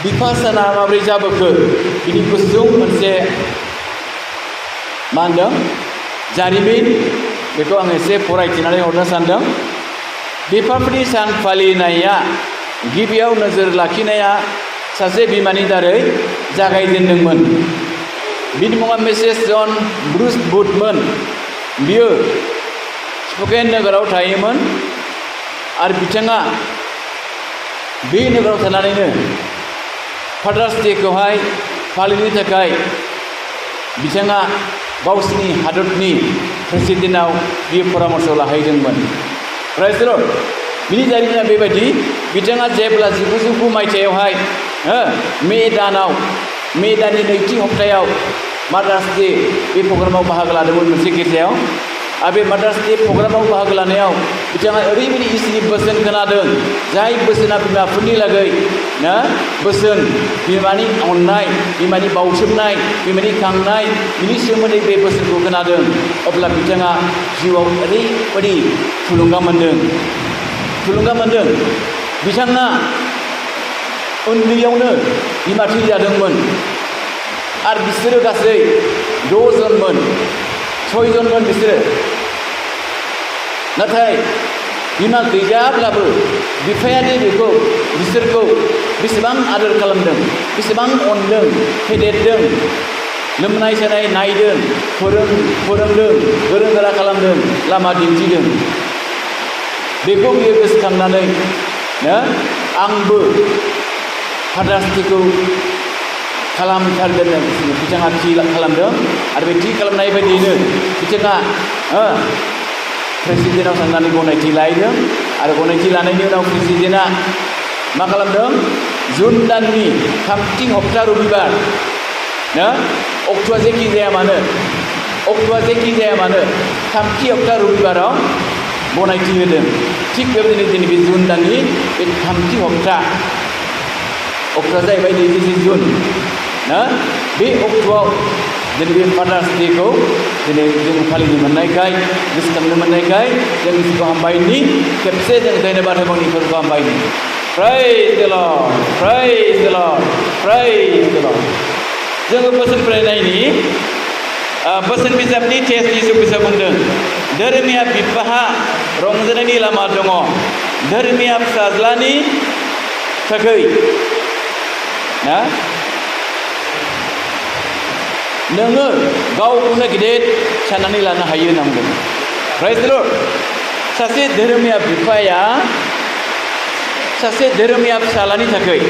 बिफा साना माबोरै जाबोखो बिनि गुसुं मोनसे मा होनदों जारिमिन बेखौ आं एसे फरायथिनानै हरनो सानदों। बिफाफोरनि सान फालिनाया गिबियाव नोजोर लाखिनाया सासे बिमानि दारै जागायजेनदोंमोन। बिनि मुङा मिसेस जन ब्रुस बुथमोन। बियो स्पकेन नोगोराव थायोमोन आरो बिथाङा बे नोगोराव थानानैनो फादार्स डेखौहाय फालिनो थाखाय बिथाङा गावसिनि हादरनि प्रेसिडेन्टआव बियो परामर्श लाहैदोंमोन। प्राइज द लर्ड। बिनि जारिमिना बेबायदि, बिथाङा जेब्ला 1909 मायथाइयावहाय मे दाननि नैथि हप्तायाव मादार्स डे बे प्रग्रामाव बाहागो लादोंमोन मोनसे गिर्जायाव। आरो बे मादार्स डे प्रग्रामाव बाहागो लानायाव बिथाङा ओरैबायदि इसोरनि बोसोन खोनादों, जाय बोसोना बिमाफोरनि लागै बोसोन, बिमानि अननाय, बिमानि बाउसोमनाय, बिमानि खांनाय, बिनि सोमोन्दै बे बोसोनखौ खोनादों। अब्ला बिथाङा जिउआव ओरैबायदि थुलुंगा मोन्दों। बिथाङा उन्दैयावनो बिमा थैजादोंमोन आरो बिसोरो गासै 6 जनमोन बिसोरो। नाथाय बिमा गैजाब्लाबो बिफायादि बिसोरखौ बेसेबां आदर खालामदों, बेसेबां अनदों, फेदेरदों, लोमनाय सानाय नायदों, फोरोंदों, गोरों गोरा खालामदों, लामा दिन्थिदों। बेखौ बियो गोसोखांनानै आंबो फादार्स डेखौ खालामथारगोन बिथाङा थि खालामदों। आरो बे थि खालामनाय बायदियैनो बिथाङा प्रेसिडेन्टआव थांनानै गनायथि लायदों। आरो गनायथि लानायनि उनाव प्रेसिडेन्टआ मा खालामदों? जुन दाननि 3थि हप्ता रबिबार, अक्ट'आ जेखि जाया मानो 3थि हप्ता रबिबाराव गनायथि होदों। थिग बेबायदिनो दिनै बे जुन दाननि बे 3थि हप्ता, अक्ट'आ जाहैबाय 23 जुन। बे अक्ट'आव दिनै बे फादार्स डेखौ दिनै जों फालिनो मोननायखाय, गोसोखांनो मोननायखाय जों इसोरखौ हामबायनि, खेबसे जों धन्यबाद होबावनि इसोरखौ हामबायनि। प्रेइज द लर्ड, प्रेइज द लर्ड, प्रेइज द लर्ड। जोङो बोसोन फरायनायनि बोसोन बिजाबनि टेक्स्ट जिसु ख्रीष्टआ बुंदों, धोरोमिया बिफाहा रंजानायनि लामा दङ, धोरोमिया फिसाज्लानि थाखै नोङो गावखौनो गिदिर साननानै लानो हायो होनना बुंदों। प्रेइज द लर्ड। सासे धोरोमिया बिफाया सासे धोरोमिया फिसालानि थाखाय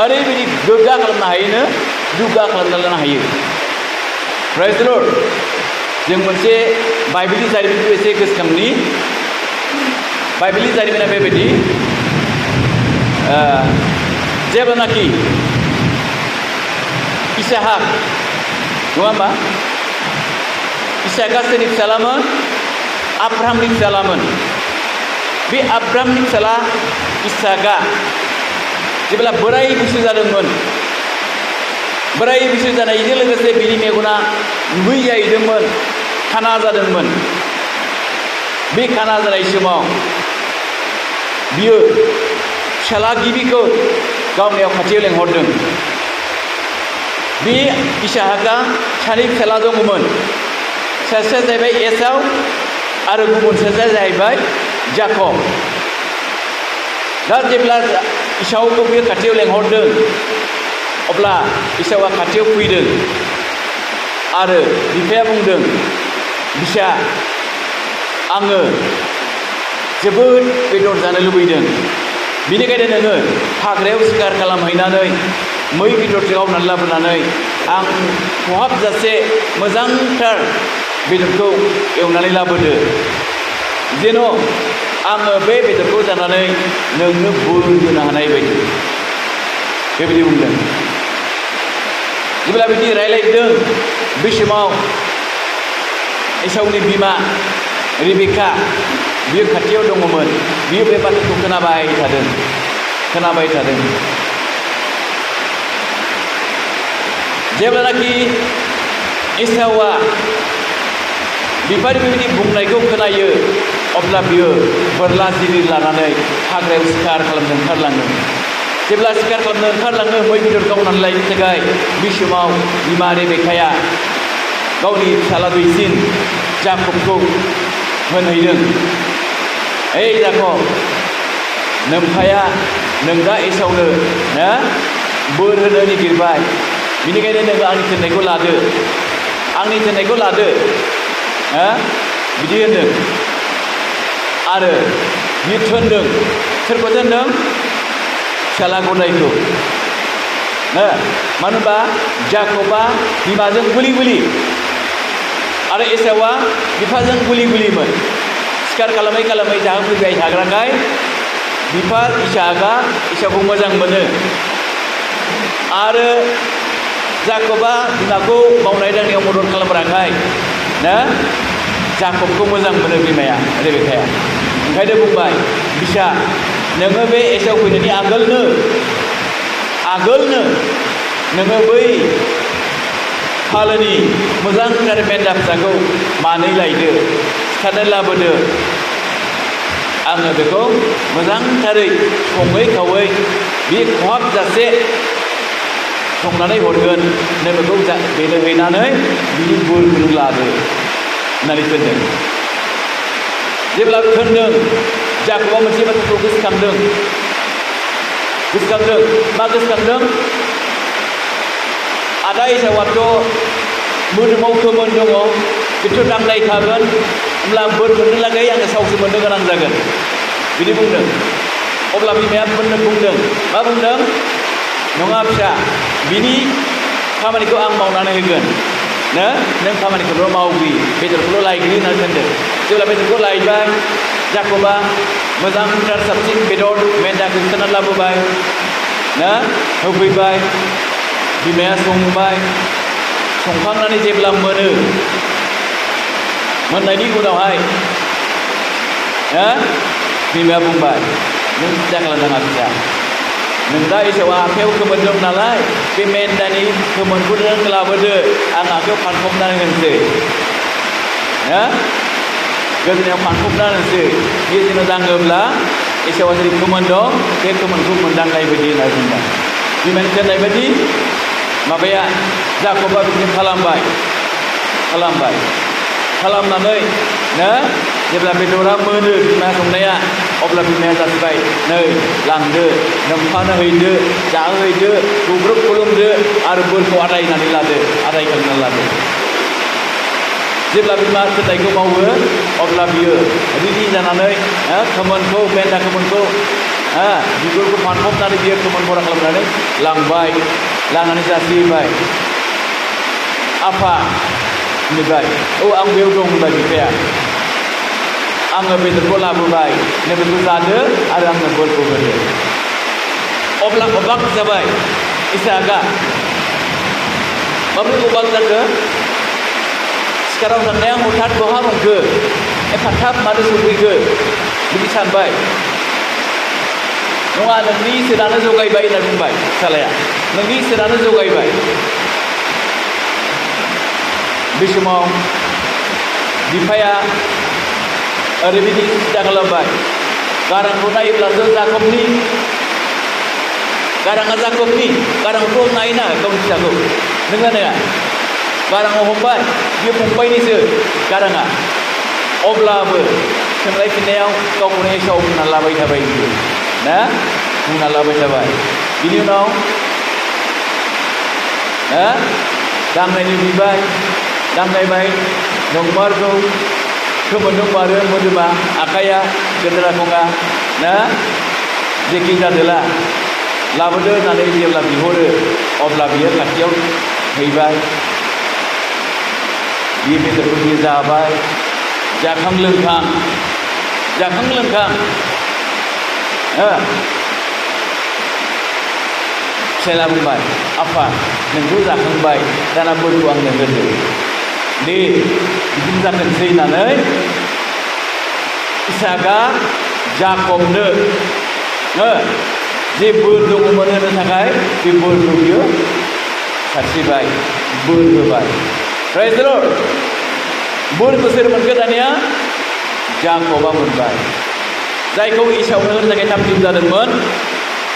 ओरैबायदि गोग्गा खालामनो हायोनो, दुग्गा खालामना लानो हायो। प्रेइज द लर्ड। जों मोनसे बाइबेलनि जारिमिनखौ एसे गोसोखांनि। बाइबेलनि जारिमिना बेबायदि, जेब्लानाखि इसाहाक, नङा होमबा? इसाहाकआ सोरनि फिसालामोन? आब्राहामनि फिसालामोन। बे आब्राहामनि फिसाला इसाहाकआ जेब्ला बोराय बैसो जादोंमोन, बोराय बैसो जानायजों लोगोसे बिनि मेगना नुयै जाहैदोंमोन, खाना जादोंमोन। बे खाना जानाय समाव बियो फिसाला गिबिखौ गावनियाव खाथियाव लेंहरदों। बे इसाहाकआ 2 फिसाला दङमोन। सासेया जाहैबाय एसाव आरो गुबुन सासेया जाहैबाय जाकब। दा जेब्ला इसावखौ बियो खाथियाव लेंहरदों, अब्ला इसावआ खाथियाव फैदों आरो बिफाया बुंदों, बिसा, आङो जोबोद बेदर जानो लुबैदों, बेनिखायनो नोङो हाग्रायाव सिखार खालामहैनानै मै बेदरजों गावनानै लाबोनानै आं खहाबजासे मोजांथार बेदरखौ एवनानै लाबोदो, जेन' आङो बे बेदरखौ जानानै नोंनो बोर होनो हानाय बायदि। बेबायदि बुंदों। जेब्ला बिदि रायलायदों, बे समाव एसावनि बिमा रिबेका बियो खाथियाव दङमोन। बियो बे बाथ्राखौ खोनाबाय थादों। जेब्लानाखि एसावआ बिफानि बेबायदि बुंनायखौ खोनायो अब्ला बियो बोरला जिरि लानानै हाग्रायाव सिखार खालामनो ओंखारलाङो। जेब्ला सिखार खालामनो ओंखारलाङो मै बेदर गावनानै लायनो थाखाय बे समाव बिमा रेबेखाया गावनि फिसाला दुइसिन जाकबखौ होनहैदों, ओइ जाकब, नोम्फाया नों दा एसावनो ना बोर होनो नागिरबाय, बिनिखायनो नोङो आंनि थिननायखौ लादो, आंनि थिननायखौ लादो, बिदि होनदों। आरो बियो थोनदों, सोरखौ थोनदों? फिसाला गदाइखौ। मानो होनबा जाकबा बिमाजों गुलि गुलि आरो एसावआ बिफाजों गुलि गुलिमोन। सिखार खालामै खालामै जाहोफैबाय थाग्राखाय बिफा इसाकआ एसावखौ मोजां मोनो। आरो जाकबा बिमाखौ मावनाय दांनायाव मदद खालामग्राखाय जाकबखौ मोजां मोनो बिमाया रेबेखाया। ओंखायनो बुंबाय, बिसा नोङो बे एसाव फैनायनि आगोलनो नोङो बै फालोनि मोजांथार मेन्दा फिसाखौ मानै लायदो, सिथारनानै लाबोदो, आङो बेखौ मोजांथारै सङै खावै बे खहाबजासे संनानै हरगोन, नों बेखौ बेनो हैनानै बिनि बोरखौ नों लादो होननानै थोनदों। जेब्ला थोनदों जाकबा मोनसे बाथ्राखौ गोसोखांदों। मा गोसोखांदों? आदा एसावआथ' मोदोमाव खोमोन दङ, बेथ' दांनायखागोन, होमब्ला बोर मोननो लागै आङो सावसो मोननो गोनां जागोन, बिदि बुंदों। अब्ला बिमाया बुंदों, मा बुंदों? नङा फिसा, बिनि खामानिखौ आं मावनानै होगोन, नों खामानिखौल' मावग्रि, बेदरखौल' लायग्रि होननानै बुंदों। जेब्ला बेदरखौ लायबाय, जाकबा मोजांथार साबसिन बेदर मेन्दाखौ सिथारनानै लाबोबाय, होफैबाय, बिमाया संबाय, संखांनानै जेब्ला मोनो, मोननायनि उनावहाय बिमाया बुंबाय, नों सिन्था खालामनाङा फिसा, नों दा एसावआ आखाइयाव खोमोन दं नालाय, बे मेन्दानि खोमोनखौ नों लाबोदो, आं आखाइयाव फानफबनानै होनोसै, गोदोनायाव फानफबनानै होनोसै, बे जेन' दाङोब्ला एसावआ जेरै खोमोन दं बे खोमोनखौ मोनदांनाय बायदि होनना बुंबाय। बिमानि थिननाय बायदि माबाया जाकबा बिदिनो खालामनानै जेब्ला बेदरा मोनो बिमा संनाया, अब्ला बिमाया जासिबाय, नै लांदो, नोम्फानो हैदो, जाहोहैदो, गुग्रुब खुलुमदो, आरो बोरखौ आदाय खालामनानै लादो। जेब्ला बिमा थिननायखौ मावो, अब्ला बियो रेडि जानानै खोमोनखौ, मेन्दा खोमोनखौ, बिगुरखौ फानफबनानै बियो खोमोन बरा खालामनानै लांनानै जासिबाय। आफा होनबाय, औ आं बेयाव दं होनबाय बिफाया, आङो बेदरखौ लाबोबाय, नों बेखौ जादो आरो आंनो बोरखौ होदो। अब्ला अबाक जाबाय इसाकआ। माबोरै अबाक जाखो? सिखाराव थांनाया हथात बहा मोनखो, एफा थाब मानो सफैखो, बिदि सानबाय। नङा, नोंनि इसोरानो जगायबाय होनना बुंबाय फिसालाया, नोंनि इसोरानो जगायबाय। बे समाव बिफाया ओरैबायदि सिन्था खालामबाय, गारांखौ नायोब्लासो गारांखौथ' नायोना गावनि फिसाखौ, नोंना नङा? गाराङाव हमबाय, बियो फंबायनिसो गाराङा, अब्लाबो सोंलाय फिननायाव गावखौनो एसाव बुंना लाबाय थाबाय, बुंना लाबाय थाबाय। बिनि उनाव दांनायनो बिबाय, दांनायबाय, नंमारगौ खोमोन दंमारो मोदोमा, आखाइया गोदोरा नङा, जेखि जादोला लाबोदो होननानै जेब्ला बिहरो, अब्ला बियो खाथियाव हैबाय। बे बेदरखौ बियो जाबाय, जाखां लोंखां फिसाला बुंबाय, आफा नोंखौ जाखांबाय, दाना बोरखौ आंनो होदो, दे बिदिनो जाथोंसै होननानै इसाकआ जाकबनो जे बोर दङमोन होनो थाखाय बे बोरखौ बियो सारस्रिबाय, बोर होबाय। प्रेज द लर्ड। बोरखौ सोर मोनखो दानिया जाकबा मोनबाय जायखौ इसावनो होनो थाखाय थाम-थिम जादोंमोन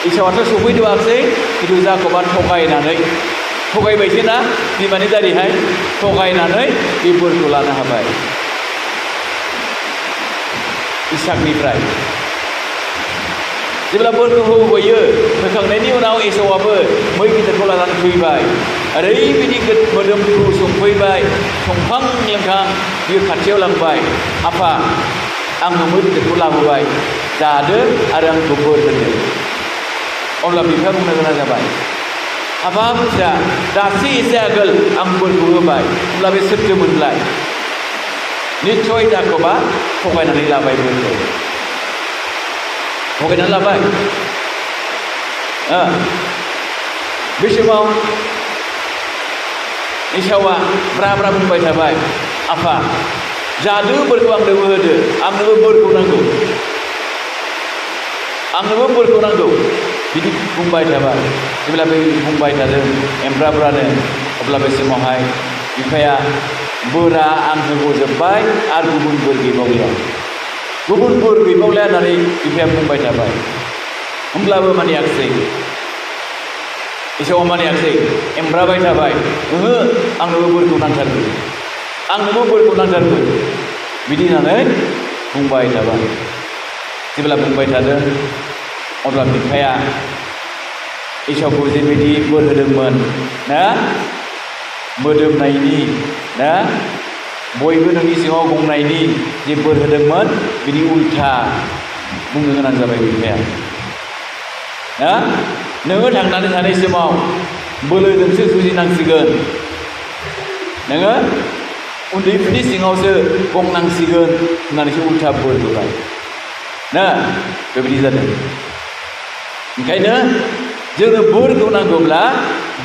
इसावाथ' सफैथ'आसै खिन्थु जाकबा थगायबायसो ना बिमानि दारैहाय थगायनानै बे बोरखौ लानो हाबाय इसाकनिफ्राय जेब्ला बोरखौ होबोयो होखांनायनि उनाव एसावआबो मै गिदिरखौ लानानै फैबाय ओरैबायदि मोदोमखौ संफैबाय संखां लोंखां बियो खाथियाव लांबाय आफा आङो मै गिदिरखौ लाबोबाय जादो आरो आंखौ बोर होदो अब्ला बिफाया बुंनो गोनां जाबाय हाबाब फिसा दासो एसे आगोल आं बोरखौ होबाय अब्ला बे सोरथो मोनलाय निस्सय जाकबा थगायनानै लाबाय बोरखौ थगायनानै लाबाय बे समाव इसावा ब्रा ब्रा बुंबाय थाबाय आफा जादो बोरखौ आंनोबो होदो आंनोबो बोरखौ नांगौ आंनोबो बोरखौ नांगौ बिदि बुंबाय थाबाय जेब्ला बे बुंबाय थादों एमब्राब्रानो अब्ला बे समावहाय बिफाया बोरा आं होबोजोब्बाय आरो गुबुन बोर गैबावलिया होननानै बिफाया बुंबाय थाबाय होमब्लाबो मानियाखिसै इसावा मानियाखिसै एमब्राबाय थाबाय ओहो आंनोबो बोरखौ नांथारगौ बिदि होननानै बुंबाय थाबाय जेब्ला बुंबाय थादों अब्ला बिफाया इसावखौ जेबायदि बोर होदोंमोन ना मोदोमनायनि ना बयबो नोंनि सिङाव गंनायनि जे बोर होदोंमोन बिनि उल्था बुंनो गोनां जाबाय बिफाया ना नोङो थांनानै थानाय समाव बोलोजोंसो जुजिनांसिगोन नोङो उन्दैफोरनि सिङावसो गंनांसिगोन होननानैसो उल्था बोर होबाय ना बेबायदि जादों ओंखायनो जोङो बोरखौ नांगौब्ला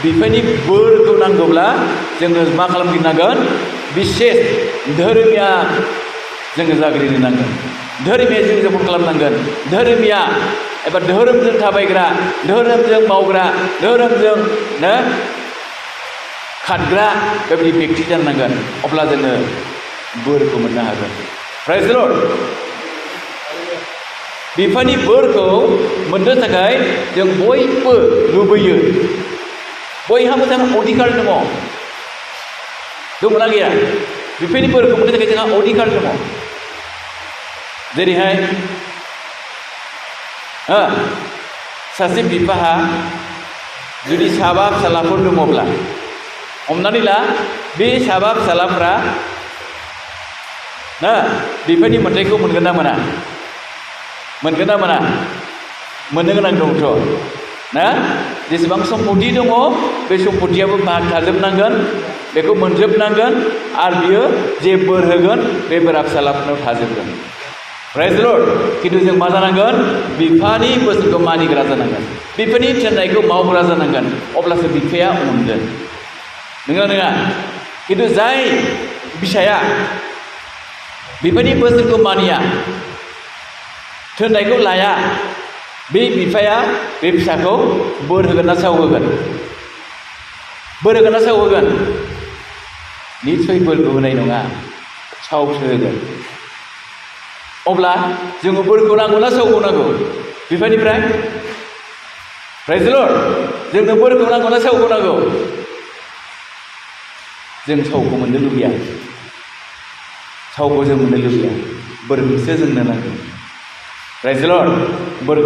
बिफानि बोरखौ नांगौब्ला जोङो मा खालामफिननांगोन बिसेस धोरोमिया जोङो जाग्रिनो नांगोन धोरोमिया जों जपन खालामनांगोन धोरोमिया एबा धोरोमजों थाबायग्रा धोरोमजों मावग्रा धोरोमजों खारग्रा बेबायदि बेक्ति जानांगोन अब्ला जोङो बोरखौ मोननो हागोन प्राइज द लर्ड बिफानि बोरखौ मोननो थाखाय जों बयबो लुबैयो बयहाबो जोंहा अधिकार दंना गैया बिफानि बोरखौ मोननो थाखाय जोंहा अधिकार दङ जेरैहाय सासे बिफाहा जुदि साबा फिसालाफोर दङब्ला हमनानै ला बे साबा फिसालाफ्रा बिफानि मोन्थायखौ मोनगोन ना मोना मोननो गोनां दंथ' ना जेसेबां सम्पति दङ बे सम्पतियाबो भाग थाजोबनांगोन बेखौ मोनजोबनांगोन आरो बियो जे बोर होगोन बे बोरा फिसालाफोरनाव थाजोबगोन प्राइज द लर्ड खिन्थु जों मा जानांगोन बिफानि बोसोनखौ मानिग्रा जानांगोन बिफानि थिननायखौ मावग्रा जानांगोन अब्लासो बिफाया अनगोन नङा खिन्थु जाय फिसाया बिफानि बोसोनखौ मानिया थिननायखौ लाया बे बिफाया बे फिसाखौ बोर होगोन ना साव होगोन निस्सय बोरखौ होनाय नङा सावसो होगोन अब्ला जोङो बोरखौ नांगौ ना सावखौ नांगौ बिफानिफ्राय प्राइज द लर्ड जोंनो बोरखौ नांगौ ना सावखौ नांगौ जों सावखौ मोननो लुबैया बोरखौसो जोंनो नांगौ प्राइज द लर्ड बोर